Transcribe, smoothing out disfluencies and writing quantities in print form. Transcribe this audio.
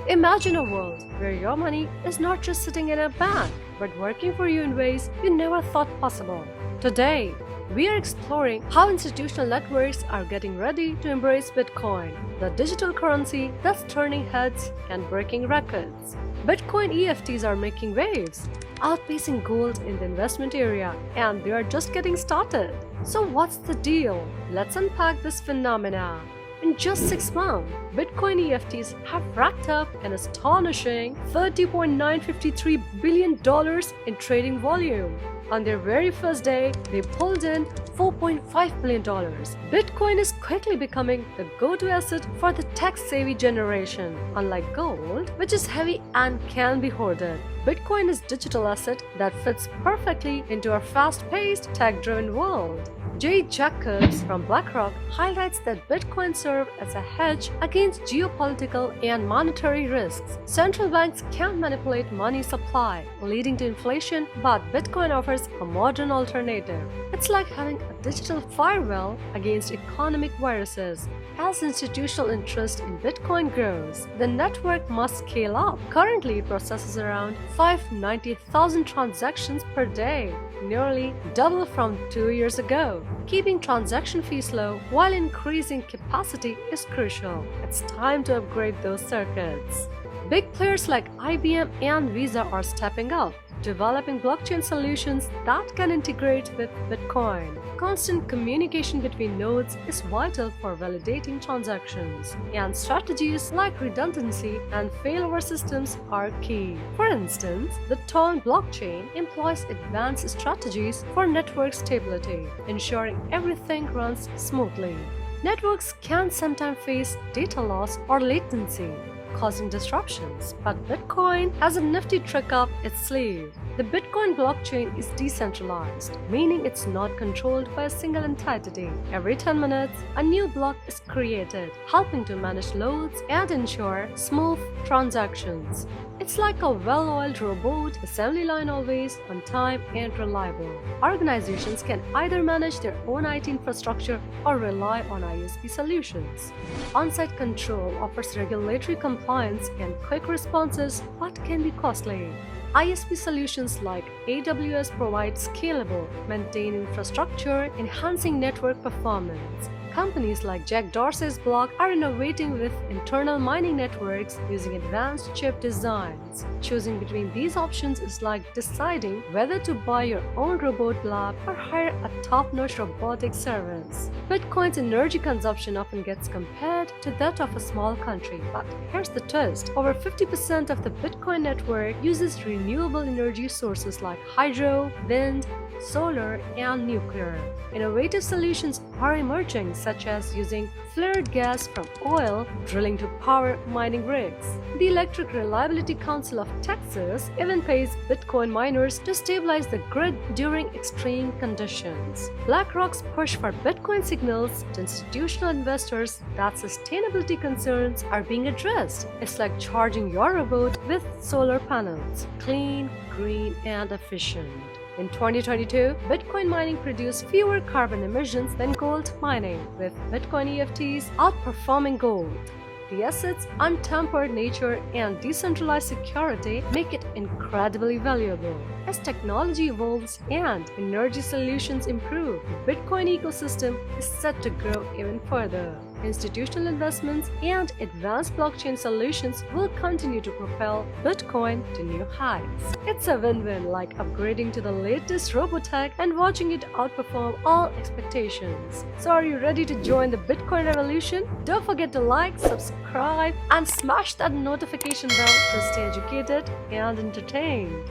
Imagine a world where your money is not just sitting in a bank, but working for you in ways you never thought possible. Today, we are exploring how institutional networks are getting ready to embrace Bitcoin, the digital currency that's turning heads and breaking records. Bitcoin EFTs are making waves, outpacing gold in the investment area, and they are just getting started. So what's the deal? Let's unpack this phenomena. In just 6 months, Bitcoin EFTs have racked up an astonishing $30.953 billion in trading volume. On their very first day, they pulled in $4.5 billion. Bitcoin is quickly becoming the go-to asset for the tech-savvy generation. Unlike gold, which is heavy and can be hoarded, Bitcoin is a digital asset that fits perfectly into our fast-paced, tech-driven world. Jay Jacobs from BlackRock highlights that Bitcoin serves as a hedge against geopolitical and monetary risks. Central banks can't manipulate money supply, leading to inflation, but Bitcoin offers a modern alternative. It's like having a digital firewall against economic viruses. As institutional interest in Bitcoin grows, the network must scale up. Currently, it processes around 590,000 transactions per day, nearly double from 2 years ago. Keeping transaction fees low while increasing capacity is crucial. It's time to upgrade those circuits. Big players like IBM and Visa are stepping up, developing blockchain solutions that can integrate with Bitcoin. Constant communication between nodes is vital for validating transactions, and strategies like redundancy and failover systems are key. For instance, the Tron blockchain employs advanced strategies for network stability, ensuring everything runs smoothly. Networks can sometimes face data loss or latency, causing disruptions, but Bitcoin has a nifty trick up its sleeve. The Bitcoin blockchain is decentralized, meaning it's not controlled by a single entity. Every 10 minutes, a new block is created, helping to manage loads and ensure smooth transactions. It's like a well-oiled robot, assembly line always on time and reliable. Organizations can either manage their own IT infrastructure or rely on ISP solutions. On-site control offers regulatory compliance and quick responses, but can be costly. ISP solutions like AWS provide scalable, maintained infrastructure, enhancing network performance. Companies like Jack Dorsey's Block are innovating with internal mining networks using advanced chip designs. Choosing between these options is like deciding whether to buy your own robot lab or hire a top-notch robotic service. Bitcoin's energy consumption often gets compared to that of a small country, but here's the twist. Over 50% of the Bitcoin network uses renewable energy sources like hydro, wind, solar, and nuclear. Innovative solutions are emerging, such as using flared gas from oil drilling to power mining rigs. The Electric Reliability Council of Texas even pays Bitcoin miners to stabilize the grid during extreme conditions. BlackRock's push for Bitcoin signals to institutional investors that sustainability concerns are being addressed. It's like charging your robot with solar panels, clean, green, and efficient. In 2022, Bitcoin mining produced fewer carbon emissions than gold mining, with Bitcoin EFTs outperforming gold. The asset's untampered nature and decentralized security make it incredibly valuable. As technology evolves and energy solutions improve, the Bitcoin ecosystem is set to grow even further. Institutional investments and advanced blockchain solutions will continue to propel Bitcoin to new heights. It's a win-win, like upgrading to the latest robotech and watching it outperform all expectations. So are you ready to join the Bitcoin revolution? Don't forget to like, subscribe, and smash that notification bell to stay educated and entertained.